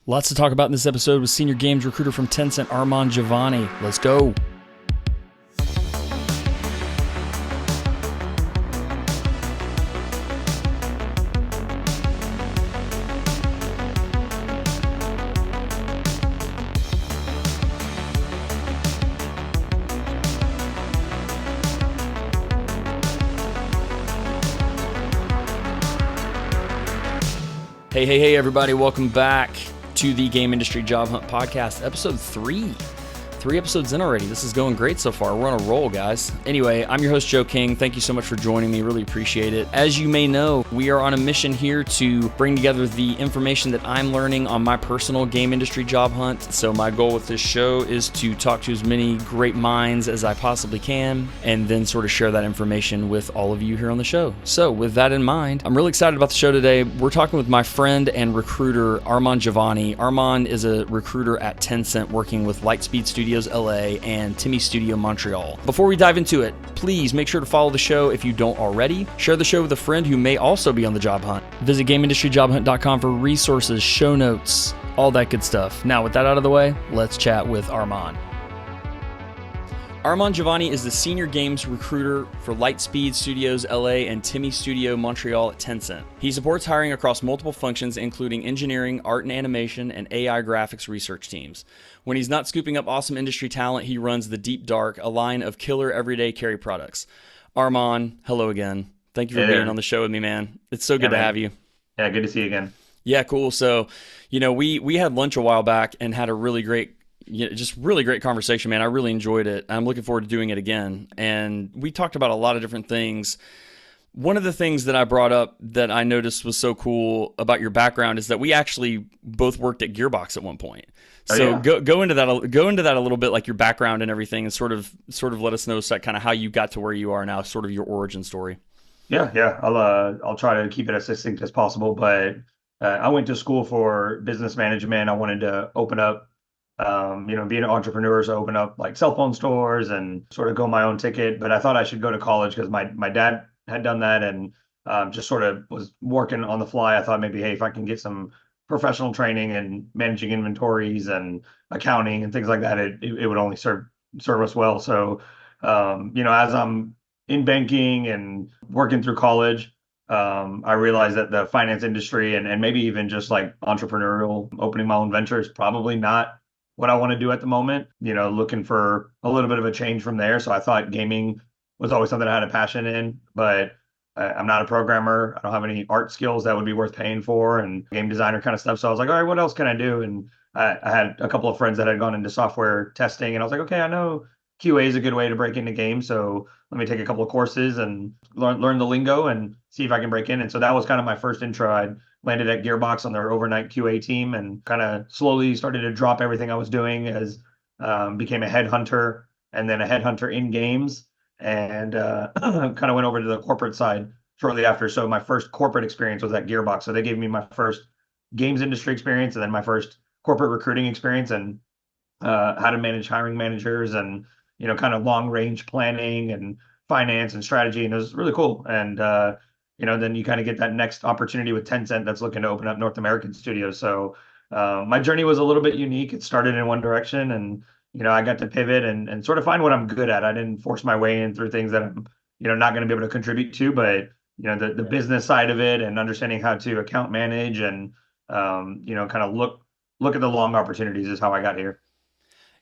Lots to talk about in this episode with senior games recruiter from Tencent, Arman Javani. Let's go. Hey, everybody. Welcome back to the Game Industry Job Hunt Podcast, episode 3. 3 episodes in already. This is going great so far. We're on a roll, guys. Anyway, I'm your host, Joe King. Thank you so much for joining me. Really appreciate it. As you may know, we are on a mission here to bring together the information that I'm learning on my personal game industry job hunt. So my goal with this show is to talk to as many great minds as I possibly can, and then sort of share that information with all of you here on the show. So with that in mind, I'm really excited about the show today. We're talking with my friend and recruiter, Arman Javani. Arman is a recruiter at Tencent working with Lightspeed Studios LA and Timmy Studio Montreal. Before we dive into it, please make sure to follow the show if you don't already. Share the show with a friend who may also be on the job hunt. Visit GameIndustryJobHunt.com for resources, show notes, all that good stuff. Now, with that out of the way, let's chat with Arman. Arman Javani is the senior games recruiter for Lightspeed Studios LA and Timmy Studio Montreal at Tencent. He supports hiring across multiple functions, including engineering, art and animation, and AI graphics research teams. When he's not scooping up awesome industry talent, he runs The Deep Dark, a line of killer everyday carry products. Arman, hello again. Thank you for being on the show with me, man. It's so good to have you. Yeah, good to see you again. Yeah, cool. So, we had lunch a while back and had a really great conversation, man. I really enjoyed it. I'm looking forward to doing it again. And we talked about a lot of different things. One of the things that I brought up that I noticed was so cool about your background is that we actually both worked at Gearbox at one point. So go into that a little bit, like your background and everything, and sort of let us know kind of how you got to where you are now, sort of your origin story. Yeah. I'll try to keep it as succinct as possible. But I went to school for business management. I wanted to open up, being an entrepreneur, so open up like cell phone stores and sort of go my own ticket. But I thought I should go to college because my dad had done that and just sort of was working on the fly. I thought maybe, hey, if I can get some professional training and managing inventories and accounting and things like that, it would only serve us well. So, as I'm in banking and working through college, I realized that the finance industry and maybe even just like entrepreneurial, opening my own venture is probably not what I want to do at the moment, looking for a little bit of a change from there. So I thought gaming was always something I had a passion in, but I'm not a programmer. I don't have any art skills that would be worth paying for and game designer kind of stuff. So I was like, all right, what else can I do? And I had a couple of friends that had gone into software testing, and I was like, okay, I know QA is a good way to break into games. So let me take a couple of courses and learn the lingo and see if I can break in. And so that was kind of my first intro. I landed at Gearbox on their overnight QA team and kind of slowly started to drop everything I was doing as became a headhunter and then a headhunter in games. And kind of went over to the corporate side shortly after. So my first corporate experience was at Gearbox. So they gave me my first games industry experience and then my first corporate recruiting experience and how to manage hiring managers and, kind of long range planning and finance and strategy. And it was really cool. And, then you kind of get that next opportunity with Tencent that's looking to open up North American studios. So my journey was a little bit unique. It started in one direction and I got to pivot and sort of find what I'm good at. I didn't force my way in through things that I'm, not going to be able to contribute to, but, the business side of it and understanding how to account manage and, kind of look at the long opportunities is how I got here.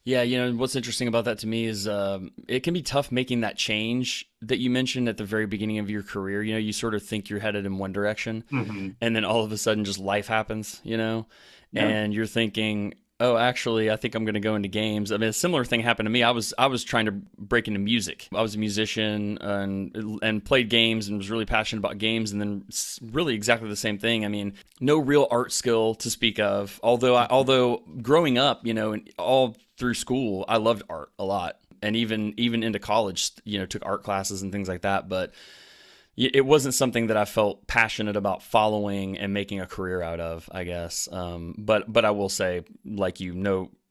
Yeah, what's interesting about that to me is it can be tough making that change that you mentioned at the very beginning of your career. You sort of think you're headed in one direction, and then all of a sudden just life happens, and you're thinking, oh, actually, I think I'm going to go into games. I mean, a similar thing happened to me. I was trying to break into music. I was a musician and played games and was really passionate about games. And then really exactly the same thing. I mean, no real art skill to speak of. Although growing up, all through school, I loved art a lot, and even into college, took art classes and things like that. But it wasn't something that I felt passionate about following and making a career out of, I guess. But I will say, like you,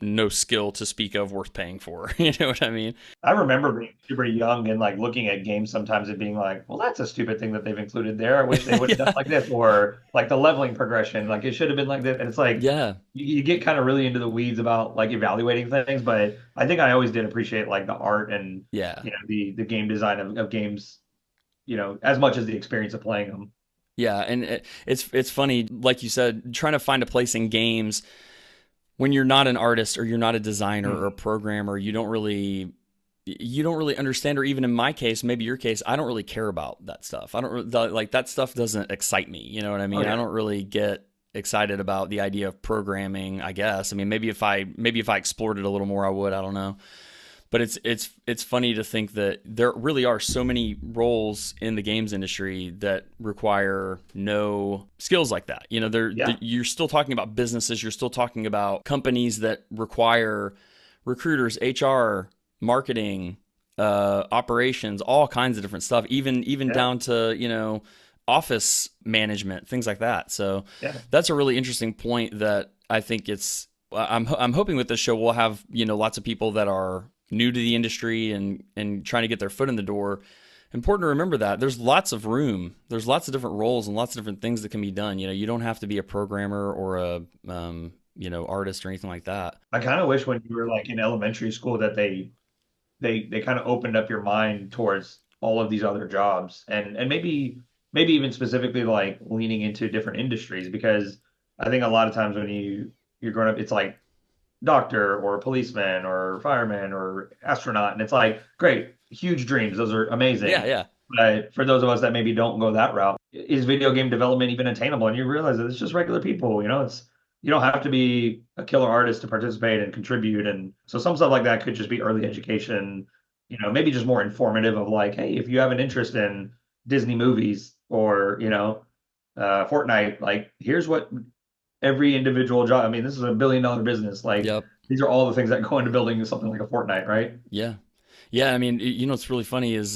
no skill to speak of worth paying for. You know what I mean? I remember being super young and like looking at games sometimes and being like, well, that's a stupid thing that they've included there. I wish they would have done Yeah. like this, or like the leveling progression, like it should have been like this. And it's like Yeah. you get kind of really into the weeds about like evaluating things, but I think I always did appreciate like the art and Yeah. the game design of games, as much as the experience of playing them. Yeah, and it's funny, like you said, trying to find a place in games when you're not an artist or you're not a designer or a Mhm. programmer, you don't really understand, or even in my case, maybe your case, I don't really care about that stuff. I don't like that stuff doesn't excite me. You know what I Oh mean? I yeah. don't really get excited about the idea of programming, I guess. I mean, maybe if I explored it a little more, I would. I don't know. But it's funny to think that there really are so many roles in the games industry that require no skills like that. Yeah. You're still talking about businesses, you're still talking about companies that require recruiters, HR, marketing, operations, all kinds of different stuff, even Yeah. down to office management, things like that. So Yeah. that's a really interesting point that I think I'm hoping with this show we'll have lots of people that are new to the industry and trying to get their foot in the door. Important to remember that there's lots of room, there's lots of different roles and lots of different things that can be done. You don't have to be a programmer or a artist or anything like that. I kind of wish when you were like in elementary school that they kind of opened up your mind towards all of these other jobs and maybe even specifically like leaning into different industries because I think a lot of times when you're growing up it's like doctor or policeman or fireman or astronaut and it's like great huge dreams, those are Yeah, amazing, yeah. but for those of us that maybe don't go that route, is video game development even attainable? And you realize that it's just regular people, it's you don't have to be a killer artist to participate and contribute. And so some stuff like that could just be early education, maybe just more informative of like, hey, if you have an interest in Disney movies or, Fortnite, like here's what every individual job, I mean, this is $1 billion business. Like Yep. these are all the things that go into building something like a Fortnite, right? Yeah. Yeah, I mean, what's really funny is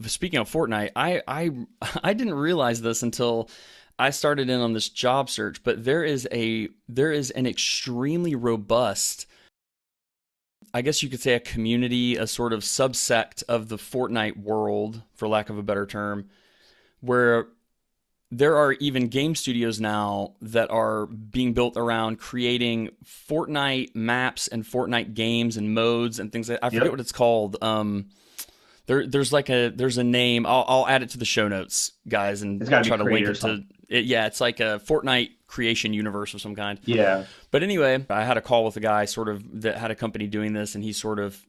speaking of Fortnite, I didn't realize this until I started in on this job search, but there is an extremely robust, I guess you could say, a community, a sort of subsect of the Fortnite world, for lack of a better term, where there are even game studios now that are being built around creating Fortnite maps and Fortnite games and modes and things like I forget Yep. what it's called. There's a name. I'll add it to the show notes, guys, and It's got to try be to Creed link or it to something. it. Yeah, it's like a Fortnite creation universe of some kind. Yeah. But anyway, I had a call with a guy sort of that had a company doing this, and he sort of,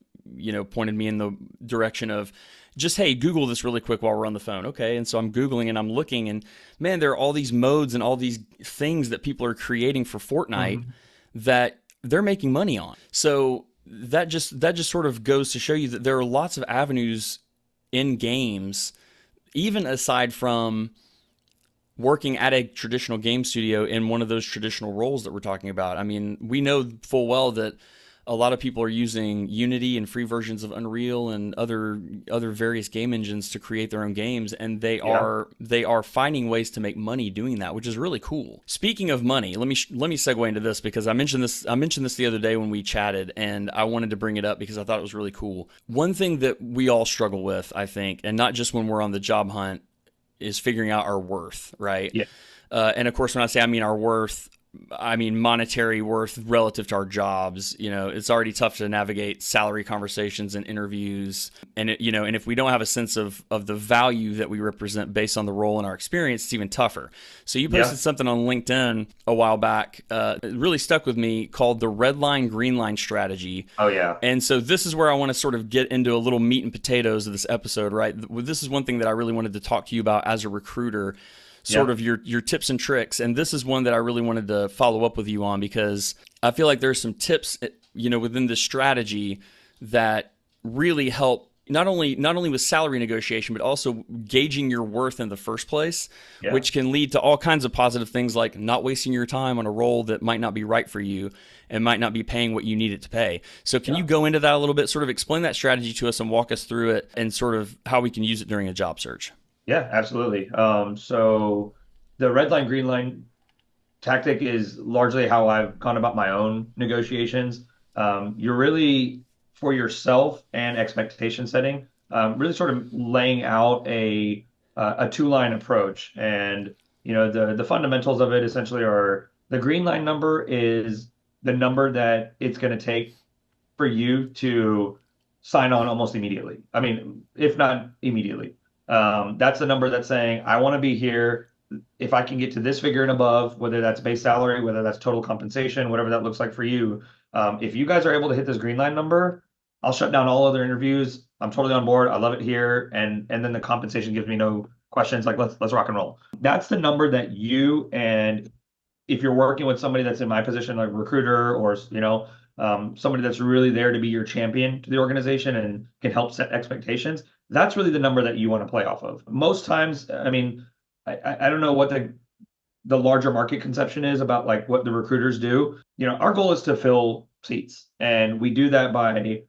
pointed me in the direction of just, hey, Google this really quick while we're on the phone. Okay. And so I'm Googling and I'm looking, and man, there are all these modes and all these things that people are creating for Fortnite Mhm. that they're making money on. So that just sort of goes to show you that there are lots of avenues in games, even aside from working at a traditional game studio in one of those traditional roles that we're talking about. I mean, we know full well that a lot of people are using Unity and free versions of Unreal and other various game engines to create their own games, and they Yeah. are they are finding ways to make money doing that, which is really cool. Speaking of money, let me segue into this because I mentioned this the other day when we chatted, and I wanted to bring it up because I thought it was really cool. One thing that we all struggle with, I think, and not just when we're on the job hunt, is figuring out our worth, right? Yeah. And of course, when I say I mean our worth, I mean monetary worth relative to our jobs. It's already tough to navigate salary conversations and interviews, and if we don't have a sense of the value that we represent based on the role and our experience, it's even tougher. So you Yeah. posted something on LinkedIn a while back, it really stuck with me, called the red line green line strategy. Oh yeah. And so this is where I want to sort of get into a little meat and potatoes of this episode, right? This is one thing that I really wanted to talk to you about as a recruiter, sort Yeah. of your tips and tricks. And this is one that I really wanted to follow up with you on because I feel like there's some tips, within this strategy that really help not only with salary negotiation, but also gauging your worth in the first place, Yeah. which can lead to all kinds of positive things like not wasting your time on a role that might not be right for you and might not be paying what you need it to pay. So can Yeah. you go into that a little bit, sort of explain that strategy to us and walk us through it and sort of how we can use it during a job search? Yeah, absolutely. So the red line, green line tactic is largely how I've gone about my own negotiations. You're really for yourself and expectation setting, really sort of laying out a two-line approach. And the fundamentals of it essentially are the green line number is the number that it's going to take for you to sign on almost immediately. I mean, if not immediately. That's the number that's saying, I want to be here. If I can get to this figure and above, whether that's base salary, whether that's total compensation, whatever that looks like for you, if you guys are able to hit this green line number, I'll shut down all other interviews. I'm totally on board. I love it here, and then the compensation gives me no questions. Like let's rock and roll. That's the number that you and if you're working with somebody that's in my position, like recruiter or somebody that's really there to be your champion to the organization and can help set expectations, that's really the number that you want to play off of. Most times, I mean, I don't know what the larger market conception is about like what the recruiters do. Our goal is to fill seats, and we do that by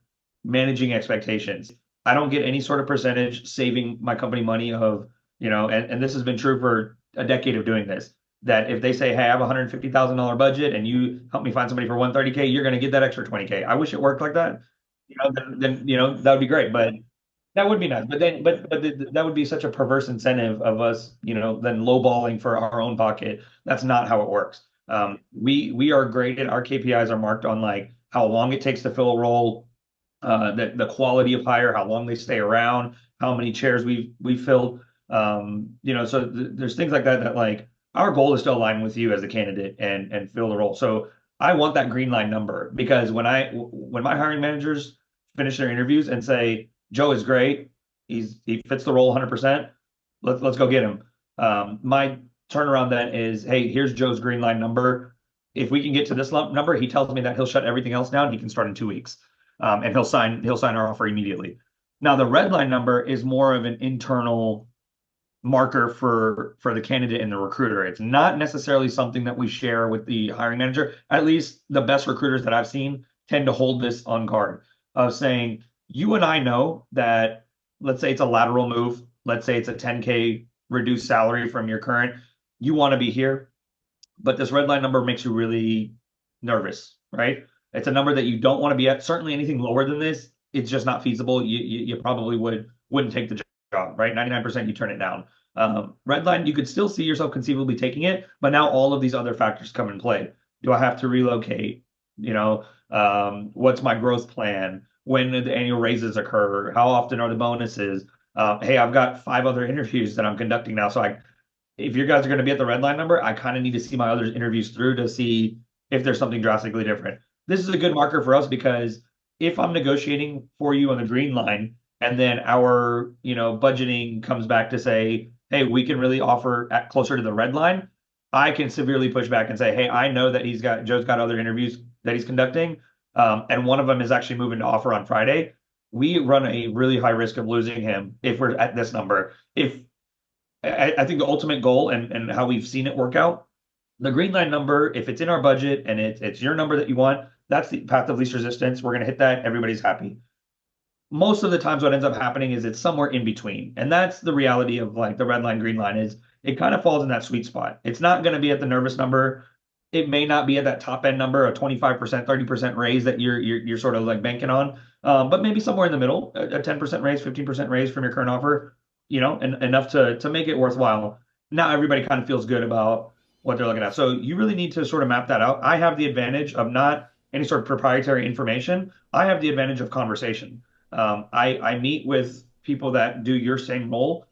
managing expectations. I don't get any sort of percentage saving my company money of, and this has been true for a decade of doing this, that if they say, hey, I have a $150,000 budget and you help me find somebody for 130K, you're going to get that extra 20K. I wish it worked like that. Then that would be great. But that would be nice. But that would be such a perverse incentive of us, then lowballing for our own pocket. That's not how it works. We are graded. Our KPIs are marked on like how long it takes to fill a role, the quality of hire, how long they stay around, how many chairs we've filled. There's things like that like our goal is to align with you as a candidate and fill the role. So I want that green line number because when my hiring managers finish their interviews and say Joe is great, he fits the role 100%. Let's go get him. My turnaround then is, hey, here's Joe's green line number. If we can get to this number, he tells me that he'll shut everything else down. He can start in 2 weeks, and he'll sign our offer immediately. Now the red line number is more of an internal marker for the candidate and the recruiter. It's not necessarily something that we share with the hiring manager. At least the best recruiters that I've seen tend to hold this on guard of saying, you and I know that, let's say it's a lateral move. Let's say it's a 10K reduced salary from your current. You want to be here, but this red line number makes you really nervous, right? It's a number that you don't want to be at. Certainly anything lower than this, it's just not feasible. You probably wouldn't take the job, right? 99% you turn it down. Red line, you could still see yourself conceivably taking it, but now all of these other factors come in play. Do I have to relocate? What's my growth plan? When do the annual raises occur? How often are the bonuses? Hey, I've got 5 other interviews that I'm conducting now. So if you guys are going to be at the red line number, I kind of need to see my other interviews through to see if there's something drastically different. This is a good marker for us because if I'm negotiating for you on the green line and then our, budgeting comes back to say, hey, we can really offer at closer to the red line, I can severely push back and say, hey, I know that Joe's got other interviews that he's conducting, and one of them is actually moving to offer on Friday. We run a really high risk of losing him if we're at this number. If I think the ultimate goal and how we've seen it work out, the green line number, if it's in our budget and it's your number that you want, that's the path of least resistance. We're going to hit that. Everybody's happy. Most of the times what ends up happening is it's somewhere in between. And that's the reality of like the red line, green line is it kind of falls in that sweet spot. It's not going to be at the nervous number. It may not be at that top end number, a 25%, 30% raise that you're sort of like banking on. But maybe somewhere in the middle, a 10% raise, 15% raise from your current offer, and enough to make it worthwhile. Now everybody kind of feels good about what they're looking at. So you really need to sort of map that out. I have the advantage of not any sort of proprietary information. I have the advantage of conversation. I meet with people that do your same role,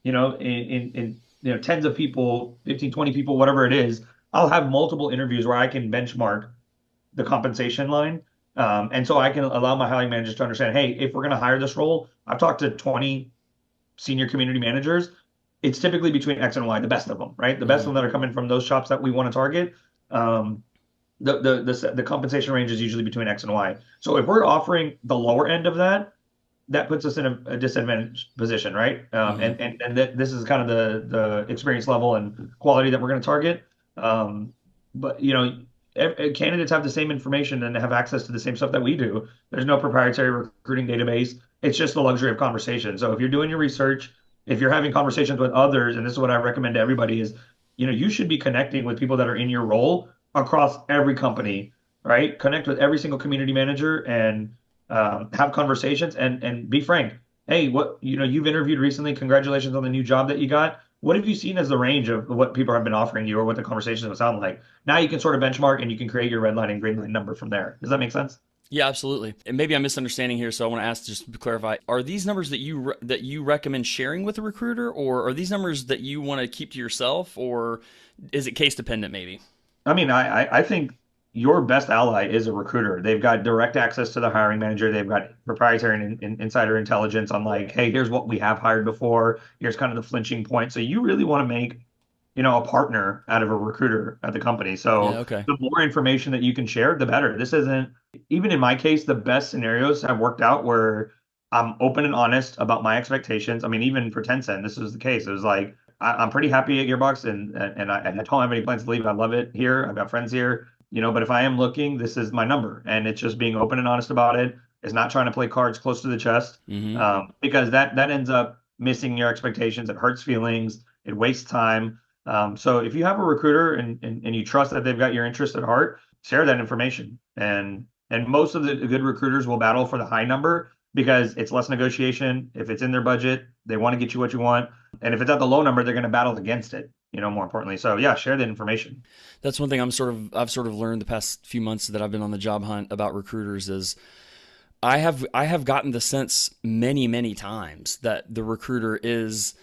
in tens of people, 15, 20 people, whatever it is. I'll have multiple interviews where I can benchmark the compensation line. And so I can allow my hiring managers to understand, hey, if we're going to hire this role, I've talked to 20 senior community managers. It's typically between X and Y, the best of them, right? The best of them that are coming from those shops that we want to target. The compensation range is usually between X and Y. So if we're offering the lower end of that, that puts us in a disadvantaged position, right? And this is kind of the experience level and quality that we're going to target. But candidates have the same information and have access to the same stuff that we do. There's no proprietary recruiting database. It's just the luxury of conversation. So if you're doing your research, if you're having conversations with others, and this is what I recommend to everybody is, you should be connecting with people that are in your role across every company, right? Connect with every single community manager and have conversations and be frank. Hey, you've interviewed recently. Congratulations on the new job that you got. What have you seen as the range of what people have been offering you or what the conversations would sound like? Now you can sort of benchmark and you can create your red line and green line number from there. Does that make sense? Yeah, absolutely. And maybe I'm misunderstanding here, so I want to ask just to clarify: are these numbers that you recommend sharing with a recruiter, or are these numbers that you want to keep to yourself, or is it case dependent? Maybe. I mean, I think your best ally is a recruiter. They've got direct access to the hiring manager. They've got proprietary and insider intelligence on like, hey, here's what we have hired before. Here's kind of the flinching point. So you really want to make, a partner out of a recruiter at the company. Yeah. So Okay. the more information that you can share, the better. This isn't, even in my case, the best scenarios have worked out where I'm open and honest about my expectations. I mean, even for Tencent, this was the case. It was like, I'm pretty happy at Gearbox and I don't have any plans to leave. I love it here. I've got friends here, but if I am looking, this is my number. And it's just being open and honest about it. It's not trying to play cards close to the chest Mm-hmm. because that ends up missing your expectations. It hurts feelings. It wastes time. So if you have a recruiter and you trust that they've got your interest at heart, share that information. And most of the good recruiters will battle for the high number because it's less negotiation. If it's in their budget, they want to get you what you want. And if it's at the low number, they're going to battle against it, more importantly. So yeah, share that information. That's one thing I've sort of learned the past few months that I've been on the job hunt about recruiters is I have gotten the sense many times that the recruiter is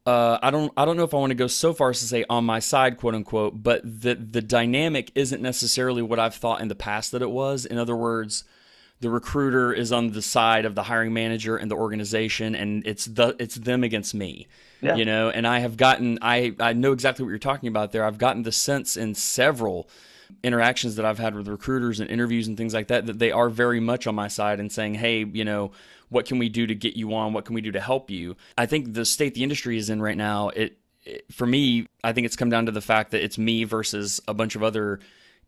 I don't know if I want to go so far as to say on my side, quote unquote, but the dynamic isn't necessarily what I've thought in the past that it was. In other words, the recruiter is on the side of the hiring manager and the organization, and it's them against me. Yeah. And I know exactly what you're talking about there. I've gotten the sense in several interactions that I've had with recruiters and interviews and things like that that they are very much on my side and saying, hey, what can we do to get you on? What can we do to help you? I think the state the industry is in right now, for me, I think it's come down to the fact that it's me versus a bunch of other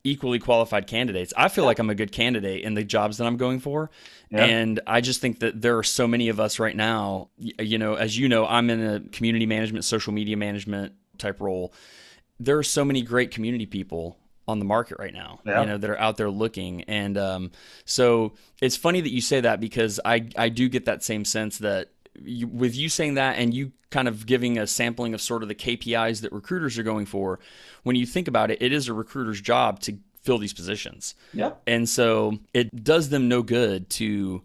equally qualified candidates. I feel like I'm a good candidate in the jobs that I'm going for. Yeah. And I just think that there are so many of us right now, as I'm in a community management, social media management type role. There are so many great community people on the market right now, that are out there looking. And so it's funny that you say that because I do get that same sense that with you saying that and you kind of giving a sampling of sort of the KPIs that recruiters are going for, when you think about it, it is a recruiter's job to fill these positions. Yeah. And so it does them no good to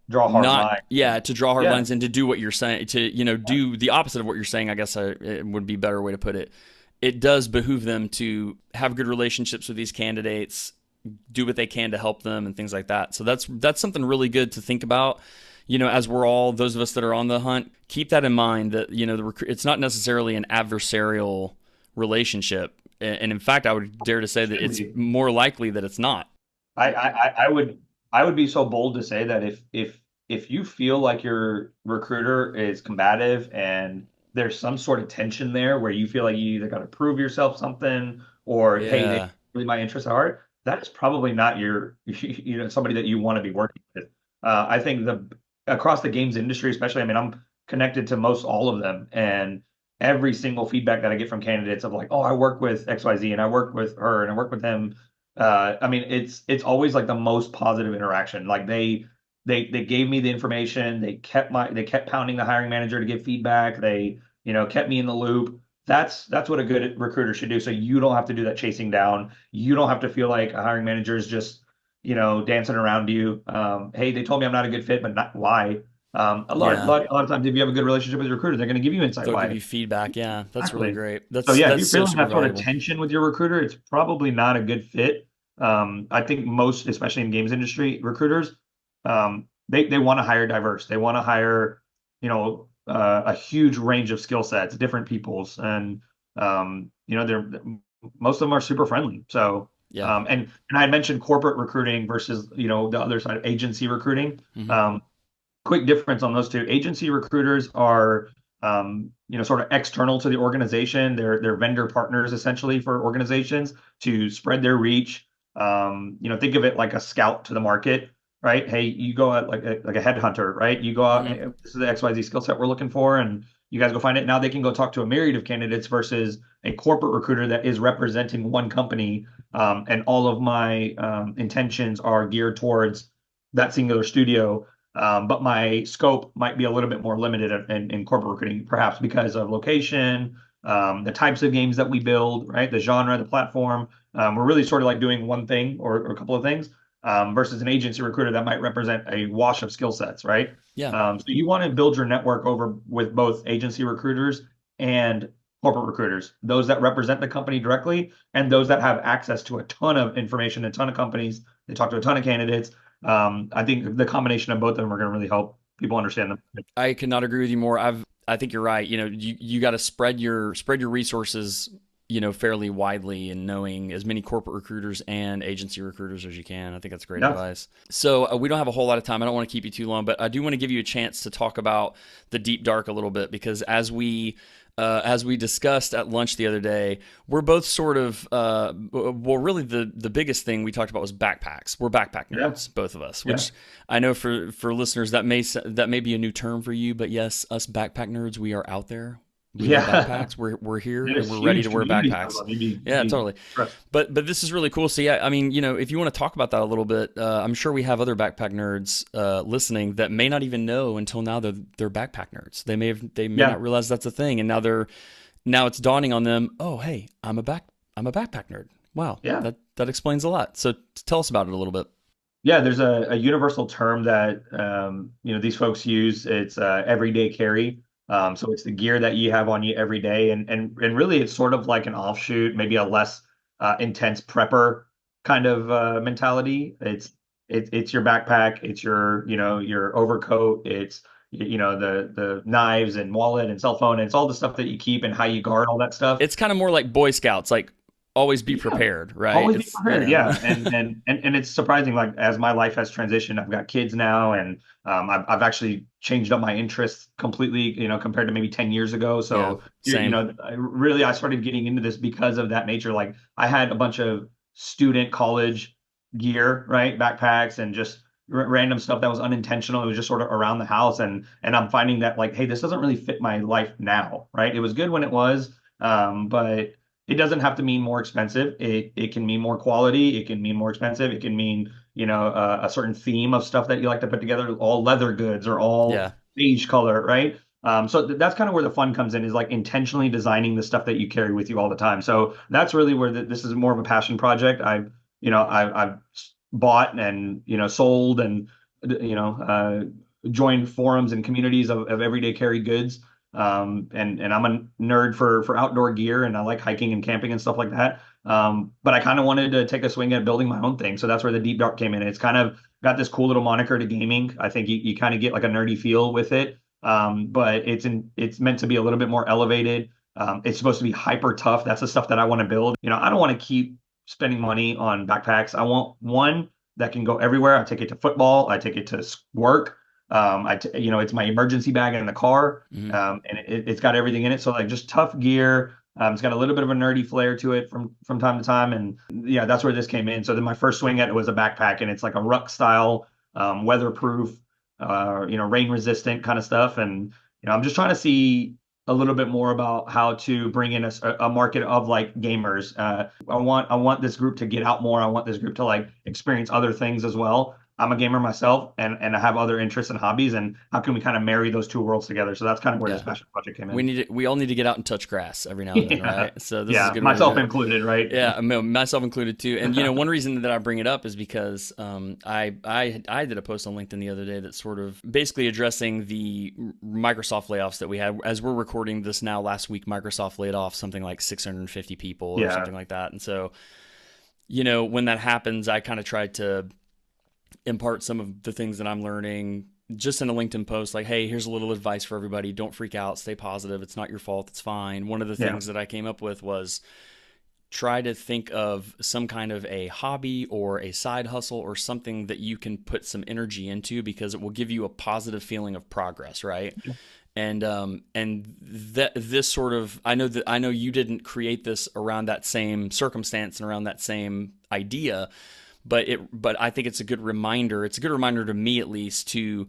draw hard lines. Yeah, to draw hard lines and to do what you're saying, to, do the opposite of what you're saying, I guess it would be a better way to put it. It does behoove them to have good relationships with these candidates, do what they can to help them and things like that. So that's something really good to think about. As we're all, those of us that are on the hunt, keep that in mind that, it's not necessarily an adversarial relationship. And in fact, I would dare to say that it's more likely that it's not. I would be so bold to say that if you feel like your recruiter is combative and there's some sort of tension there where you feel like you either got to prove yourself something or, hey, they really my interest at heart, that is probably not your, somebody that you want to be working with. I think across the games industry, especially, I mean, I'm connected to most all of them, and every single feedback that I get from candidates of like, oh, I work with XYZ and I work with her and I work with him. I mean, it's always like the most positive interaction. Like they gave me the information. They kept pounding the hiring manager to give feedback. They, kept me in the loop. That's what a good recruiter should do. So you don't have to do that chasing down. You don't have to feel like a hiring manager is just, dancing around you. Hey, they told me I'm not a good fit, but not why. A lot of times, if you have a good relationship with your recruiter, they're going to give you insight. They'll why. Give you feedback. Yeah, that's really great. If you're feeling that sort of tension with your recruiter, it's probably not a good fit. I think most, especially in games industry, recruiters, they want to hire diverse. They want to hire, a huge range of skill sets, different peoples, and they're most of them are super friendly. So and I had mentioned corporate recruiting versus the other side, agency recruiting. Mm-hmm. Quick difference on those two. Agency recruiters are sort of external to the organization. They're vendor partners essentially for organizations to spread their reach. Think of it like a scout to the market. right? Hey, you go out like a headhunter, right? You go out, Hmm. "Hey, this is the XYZ skill set we're looking for, and you guys go find it. Now they can go talk to a myriad of candidates versus a corporate recruiter that is representing one company, and all of my intentions are geared towards that singular studio. But my scope might be a little bit more limited in corporate recruiting, perhaps because of location, the types of games that we build, right? The genre, the platform. We're really sort of like doing one thing or a couple of things, versus an agency recruiter that might represent a wash of skill sets, right? Yeah. So you want to build your network over with both agency recruiters and corporate recruiters, those that represent the company directly and those that have access to a ton of information, a ton of companies. They talk to a ton of candidates. I think the combination of both of them are going to really help people understand them. I could not agree with you more. I think you're right. You got to spread your resources, fairly widely, and knowing as many corporate recruiters and agency recruiters as you can. I think that's great Yeah. advice. So we don't have a whole lot of time. I don't want to keep you too long, but I do want to give you a chance to talk about the deep dark a little bit, because as we discussed at lunch the other day, we're both sort of, well, really the biggest thing we talked about was backpacks. We're backpack Yeah. nerds, both of us, Yeah. which I know for listeners that may be a new term for you, but yes, us backpack nerds, we are out there. We love Yeah. backpacks. We're here There's and we're ready huge to wear communities. backpacks. You'd Yeah, be totally. impressed. But this is really cool. So yeah, I mean, if you want to talk about that a little bit, I'm sure we have other backpack nerds listening that may not even know until now they're backpack nerds. They may Yeah. not realize that's a thing, and now it's dawning on them. Oh, hey, I'm a backpack nerd. Wow, Yeah. that explains a lot. So tell us about it a little bit. Yeah, there's a universal term that these folks use. It's everyday carry. So it's the gear that you have on you every day, and really it's sort of like an offshoot, maybe a less intense prepper kind of mentality. It's your backpack, it's your overcoat, it's the knives and wallet and cell phone, and it's all the stuff that you keep and how you guard all that stuff. It's kind of more like Boy Scouts, like always be Yeah. prepared, right? Always be It's prepared, yeah. And it's surprising, like as my life has transitioned, I've got kids now, and I've actually changed up my interests completely, compared to maybe 10 years ago. Yeah, So same. I started getting into this because of that nature. Like I had a bunch of student college gear, right? Backpacks and just random stuff that was unintentional. It was just sort of around the house, and I'm finding that like, hey, this doesn't really fit my life now, right? It was good when it was, but it doesn't have to mean more expensive. It can mean more quality. It can mean more expensive. It can mean, a certain theme of stuff that you like to put together, all leather goods or all Yeah. beige color, right? So that's kind of where the fun comes in, is like intentionally designing the stuff that you carry with you all the time. So that's really where this is more of a passion project. I've bought and, sold and, joined forums and communities of everyday carry goods. And I'm a nerd for outdoor gear, and I like hiking and camping and stuff like that. But I kind of wanted to take a swing at building my own thing. So that's where the Deep Dark came in. It's kind of got this cool little moniker to gaming. I think you kind of get like a nerdy feel with it. But it's meant to be a little bit more elevated. It's supposed to be hyper tough. That's the stuff that I want to build. I don't want to keep spending money on backpacks. I want one that can go everywhere. I take it to football. I take it to work. It's my emergency bag in the car, Hmm. and it's got everything in it. So like just tough gear. It's got a little bit of a nerdy flair to it from time to time, and yeah, that's where this came in. So then my first swing at it was a backpack, and it's like a ruck style, weatherproof, rain resistant kind of stuff. And I'm just trying to see a little bit more about how to bring in a market of like gamers. I want this group to get out more. I want this group to like experience other things as well. I'm a gamer myself, and I have other interests and hobbies, and how can we kind of marry those two worlds together? So that's kind of where this Yeah. passion project came We in. need to, we all need to get out and touch grass every now and then, Yeah, right? So this is a yeah, good way to do myself it. included, right? Yeah, I mean, myself included too. And one reason that I bring it up is because I did a post on LinkedIn the other day that's sort of basically addressing the Microsoft layoffs that we had. As we're recording this now, last week Microsoft laid off something like 650 people or Yeah, something like that. And so, when that happens, I kind of tried to impart some of the things that I'm learning just in a LinkedIn post, like, hey, here's a little advice for everybody. Don't freak out. Stay positive. It's not your fault. It's fine. One of the yeah, things that I came up with was try to think of some kind of a hobby or a side hustle or something that you can put some energy into, because it will give you a positive feeling of progress, right? And that this sort of, I know you didn't create this around that same circumstance and around that same idea, but I think it's a good reminder. It's a good reminder to me, at least, to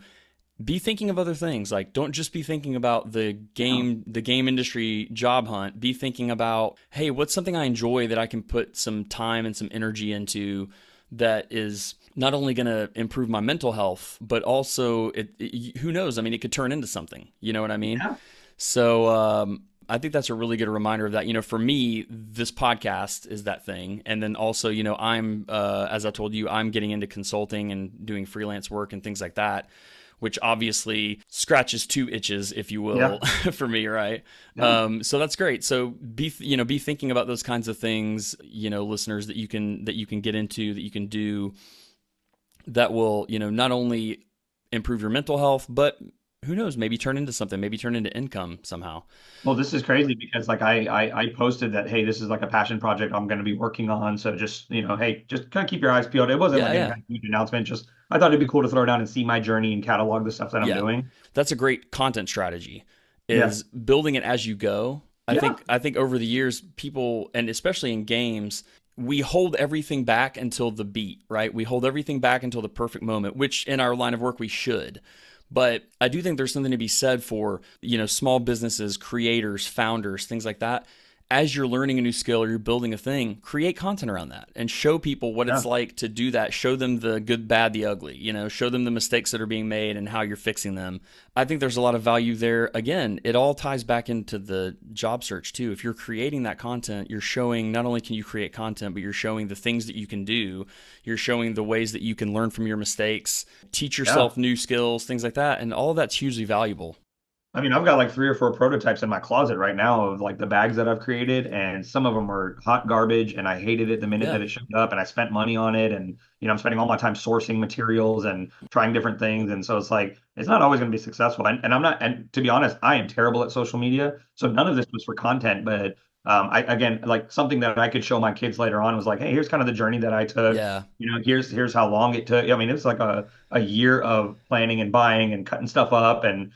be thinking of other things. Like, don't just be thinking about the game industry job hunt. Be thinking about, hey, what's something I enjoy that I can put some time and some energy into that is not only going to improve my mental health, but also who knows? I mean, it could turn into something. You know what I mean? Yeah. So I think that's a really good reminder of that. For me, this podcast is that thing. And then also, I'm, as I told you, I'm getting into consulting and doing freelance work and things like that, which obviously scratches two itches, if you will, for me, right? Yeah. So that's great. So be thinking about those kinds of things, listeners, that you can get into, that you can do, that will, not only improve your mental health, but who knows, maybe turn into something, maybe turn into income somehow. Well, this is crazy because like I posted that, hey, this is like a passion project I'm going to be working on. So just, hey, just kind of keep your eyes peeled. It wasn't like any Yeah. kind of huge announcement. Just I thought it'd be cool to throw down and see my journey and catalog the stuff that I'm Yeah. doing. That's a great content strategy, Yeah. is building it as you go. Yeah. I think over the years, people, and especially in games, we hold everything back until the beat, right? We hold everything back until the perfect moment, which in our line of work we should. But I do think there's something to be said for, small businesses, creators, founders, things like that. As you're learning a new skill or you're building a thing, create content around that and show people what it's Yeah. like to do that. Show them the good, bad, the ugly, show them the mistakes that are being made and how you're fixing them. I think there's a lot of value there. Again, it all ties back into the job search too. If you're creating that content, you're showing, not only can you create content, but you're showing the things that you can do. You're showing the ways that you can learn from your mistakes, teach Yeah. yourself new skills, things like that. And all of that's hugely valuable. I mean, I've got like 3 or 4 prototypes in my closet right now of like the bags that I've created, and some of them were hot garbage, and I hated it the minute Yeah. that it showed up, and I spent money on it, and I'm spending all my time sourcing materials and trying different things, and so it's like it's not always going to be successful, and I'm not, and to be honest, I am terrible at social media, so none of this was for content, but I again like something that I could show my kids later on was like, hey, here's kind of the journey that I took, Yeah. here's how long it took. I mean, it's like a year of planning and buying and cutting stuff up and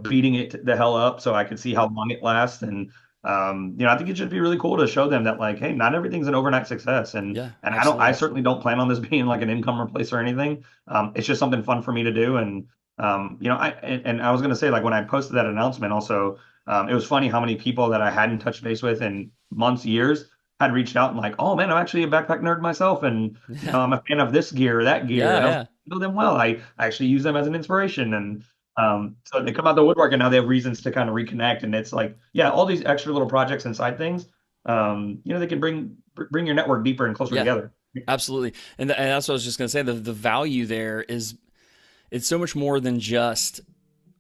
beating it the hell up so I could see how long it lasts. And I think it should be really cool to show them that like, hey, not everything's an overnight success. And Yeah. I Absolutely. certainly don't plan on this being like an income replacer or anything. It's just something fun for me to do. And and I was gonna say like when I posted that announcement also, it was funny how many people that I hadn't touched base with in months, years had reached out and like, oh man, I'm actually a backpack nerd myself, and Yeah. I'm a fan of this gear or that gear, Yeah. and I was Yeah. know them well. I actually use them as an inspiration, and so they come out the woodwork, and now they have reasons to kind of reconnect. And it's like, yeah, all these extra little projects and side things, they can bring your network deeper and closer Yeah. together. Absolutely. And that's what I was just going to say. The value there is, it's so much more than just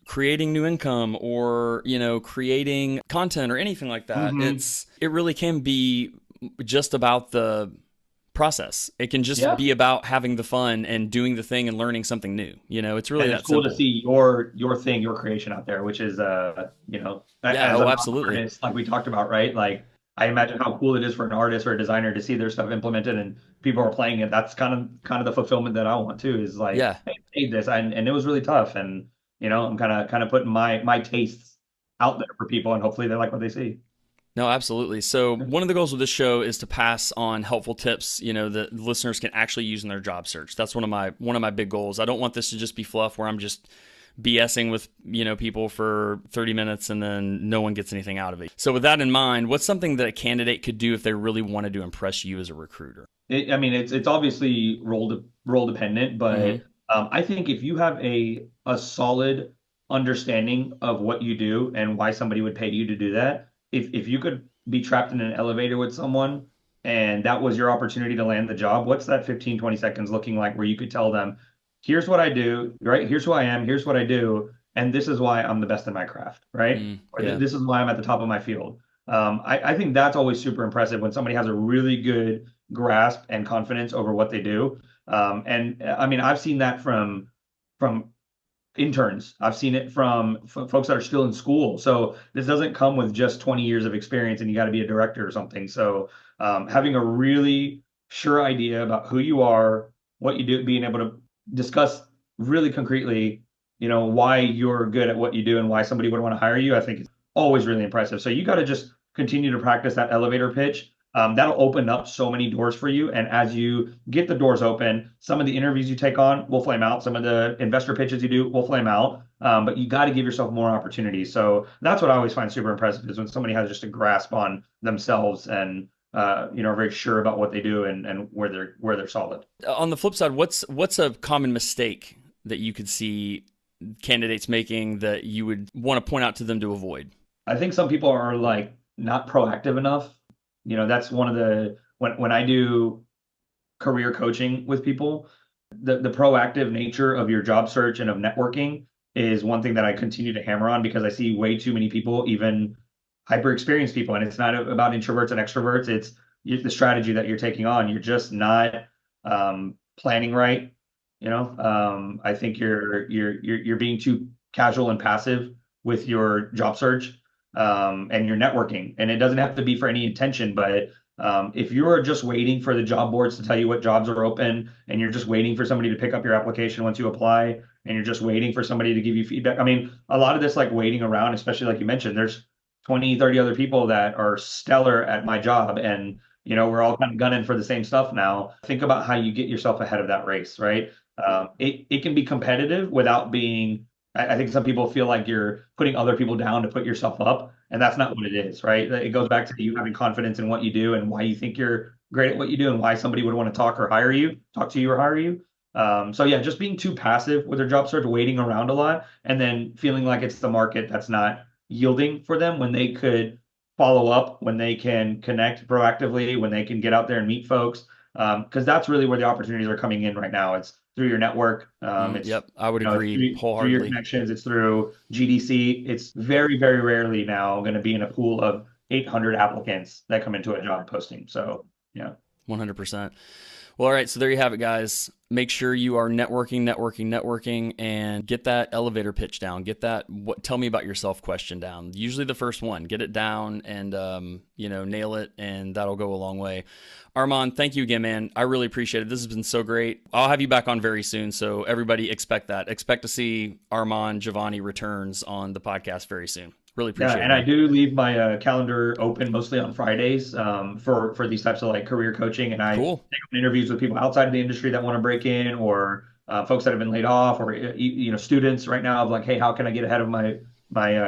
creating new income or, creating content or anything like that. Hmm. It really can be just about the process. It can just Yeah. be about having the fun and doing the thing and learning something new. It's really And it's that cool to simple. see your thing, your creation out there, which is Yeah. as Oh, an absolutely. artist, like we talked about, right? Like I imagine how cool it is for an artist or a designer to see their stuff implemented and people are playing it. That's kind of the fulfillment that I want too, is like, Yeah. hey, I made this, and it was really tough, and I'm kind of putting my tastes out there for people, and hopefully they like what they see. No, absolutely. So one of the goals of this show is to pass on helpful tips, that listeners can actually use in their job search. That's one of my big goals. I don't want this to just be fluff where I'm just BSing with, people for 30 minutes and then no one gets anything out of it. So with that in mind, what's something that a candidate could do if they really wanted to impress you as a recruiter? I mean, it's obviously role dependent, Mm-hmm. but I think if you have a solid understanding of what you do and why somebody would pay you to do that, if you could be trapped in an elevator with someone and that was your opportunity to land the job, what's that 15, 20 seconds looking like where you could tell them, here's what I do, right? Here's who I am, here's what I do, and this is why I'm the best in my craft, right? Or Yeah. this is why I'm at the top of my field. I think that's always super impressive when somebody has a really good grasp and confidence over what they do. And I mean, I've seen that from interns. I've seen it from folks that are still in school. So this doesn't come with just 20 years of experience and you got to be a director or something. So having a really sure idea about who you are, what you do, being able to discuss really concretely, why you're good at what you do and why somebody would want to hire you, I think is always really impressive. So you got to just continue to practice that elevator pitch that'll open up so many doors for you. And as you get the doors open, some of the interviews you take on will flame out. Some of the investor pitches you do will flame out. But you got to give yourself more opportunities. So that's what I always find super impressive is when somebody has just a grasp on themselves and are very sure about what they do and where they're solid. On the flip side, what's a common mistake that you could see candidates making that you would want to point out to them to avoid? I think some people are like not proactive enough. That's one of the when I do career coaching with people, the proactive nature of your job search and of networking is one thing that I continue to hammer on because I see way too many people, even hyper experienced people, and it's not about introverts and extroverts. It's the strategy that you're taking on. You're just not planning right. I think you're being too casual and passive with your job search and your networking. And it doesn't have to be for any intention, but if you're just waiting for the job boards to tell you what jobs are open, and you're just waiting for somebody to pick up your application once you apply, and you're just waiting for somebody to give you feedback. I mean, a lot of this like waiting around, especially like you mentioned, there's 20, 30 other people that are stellar at my job, and we're all kind of gunning for the same stuff now. Think about how you get yourself ahead of that race, right? It can be competitive without being, I think some people feel like you're putting other people down to put yourself up, and that's not what it is, right? It goes back to you having confidence in what you do and why you think you're great at what you do and why somebody would want to talk to you or hire you. So yeah, just being too passive with their job search, waiting around a lot, and then feeling like it's the market that's not yielding for them when they could follow up, when they can connect proactively, when they can get out there and meet folks. Because that's really where the opportunities are coming in right now. It's through your network. Yep, I would agree wholeheartedly. Through your connections, it's through GDC. It's very, very rarely now going to be in a pool of 800 applicants that come into a job posting. So yeah, 100%. Well, all right. So there you have it, guys. Make sure you are networking, and get that elevator pitch down. Get that tell me about yourself question down. Usually the first one. Get it down and nail it, and that'll go a long way. Arman, thank you again, man. I really appreciate it. This has been so great. I'll have you back on very soon, so everybody expect that. Expect to see Arman Javani returns on the podcast very soon. Really appreciate it. And I do leave my calendar open mostly on Fridays for these types of like career coaching, and I take on interviews with people outside of the industry that want to break in, or folks that have been laid off, or students right now of like, hey, how can I get ahead of my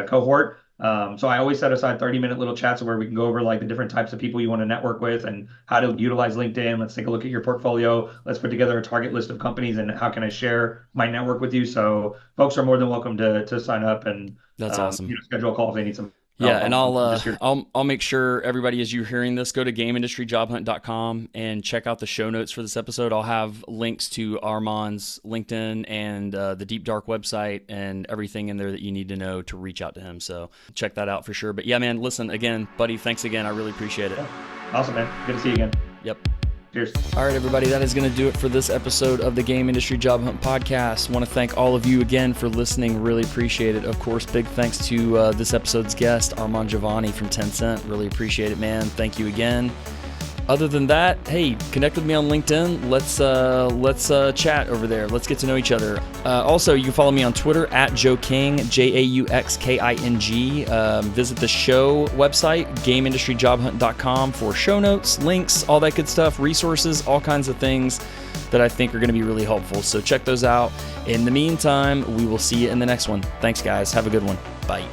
cohort? So I always set aside 30-minute little chats where we can go over like the different types of people you want to network with and how to utilize LinkedIn. Let's take a look at your portfolio. Let's put together a target list of companies and how can I share my network with you. So folks are more than welcome to sign up and that's awesome. Schedule a call if they need some. Yeah, and I'll make sure everybody, as you're hearing this, go to gameindustryjobhunt.com and check out the show notes for this episode. I'll have links to Arman's LinkedIn and the Deep Dark website and everything in there that you need to know to reach out to him. So check that out for sure. But yeah, man, listen, again, buddy, thanks again. I really appreciate it. Yeah. Awesome, man. Good to see you again. Yep. Cheers. All right, everybody, that is going to do it for this episode of the Game Industry Job Hunt Podcast. Want to thank all of you again for listening. Really appreciate it. Of course, big thanks to this episode's guest, Arman Javani from Tencent. Really appreciate it, man. Thank you again. Other than that, hey, connect with me on LinkedIn. Let's chat over there. Let's get to know each other. Also, you can follow me on Twitter at Joe King, JAUXKING. Visit the show website, gameindustryjobhunt.com, for show notes, links, all that good stuff, resources, all kinds of things that I think are going to be really helpful. So check those out. In the meantime, we will see you in the next one. Thanks, guys. Have a good one. Bye.